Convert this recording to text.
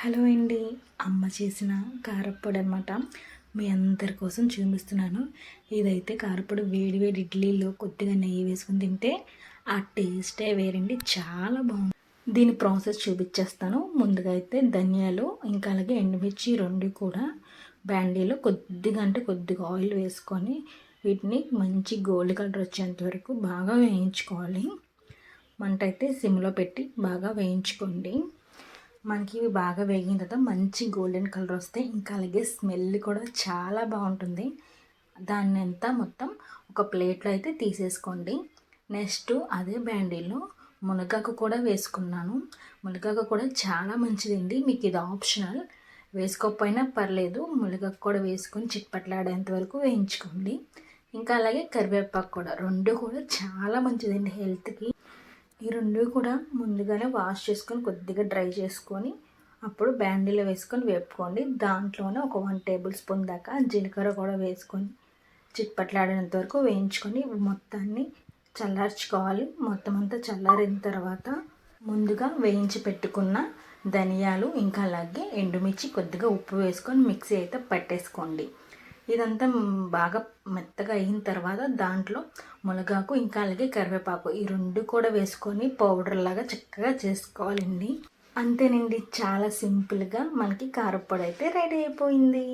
Hello అండి. అమ్మ చేసిన కారప్పొడి అనమాట. మీ అందరి కోసం చూపిస్తున్నాను. ఇదైతే కారప్పొడి వేడి వేడి ఇడ్లీలో కొద్దిగా నెయ్యి వేసుకుని తింటే ఆ టేస్టే వేరండి, చాలా బాగుంది. దీని ప్రాసెస్ చూపించేస్తాను. ముందుగా అయితే ధనియాలు ఇంకా అలాగే ఎండుమిర్చి రెండు కూడా బ్యాండీలో కొద్దిగా అంటే కొద్దిగా ఆయిల్ వేసుకొని వీటిని మంచి గోల్డ్ కలర్ వచ్చేంత వరకు బాగా వేయించుకోవాలి. మంట అయితే సిమ్లో పెట్టి బాగా వేయించుకోండి. మనకి ఇవి బాగా వేగిన తర్వాత మంచి గోల్డెన్ కలర్ వస్తాయి. ఇంకా అలాగే స్మెల్ కూడా చాలా బాగుంటుంది. దాన్ని అంతా మొత్తం ఒక ప్లేట్లో అయితే తీసేసుకోండి. నెక్స్ట్ అదే బ్యాండీలో మునగాకు కూడా వేసుకున్నాను. మునగాకు కూడా చాలా మంచిదండి. మీకు ఇది ఆప్షనల్, వేసుకోకపోయినా పర్లేదు. మునగాకు కూడా వేసుకొని చిట్పట్లాడేంత వరకు వేయించుకోండి. ఇంకా అలాగే కరివేపాకు కూడా, రెండు కూడా చాలా మంచిదండి హెల్త్కి. ఈ రెండు కూడా ముందుగానే వాష్ చేసుకొని కొద్దిగా డ్రై చేసుకొని అప్పుడు బ్యాండీలో వేసుకొని వేపుకోండి. దాంట్లోనే ఒక 1 టేబుల్ స్పూన్ దాకా జీలకర్ర కూడా వేసుకొని చిట్పట్లాడేంత వరకు వేయించుకొని మొత్తాన్ని చల్లార్చుకోవాలి. మొత్తం అంతా చల్లారిన తర్వాత ముందుగా వేయించి పెట్టుకున్న ధనియాలు ఇంకా అలాగే ఎండుమిర్చి కొద్దిగా ఉప్పు వేసుకొని మిక్సీ అయితే పట్టేసుకోండి. ఇదంతా బాగా మెత్తగా అయిన తర్వాత దాంట్లో మునగాకు ఇంకా అలాగే కరివేపాకు ఈ రెండు కూడా వేసుకొని పౌడర్ లాగా చక్కగా చేసుకోవాలండి. అంతేనండి, చాలా సింపుల్గా మనకి కారప్పొడి అయితే రెడీ అయిపోయింది.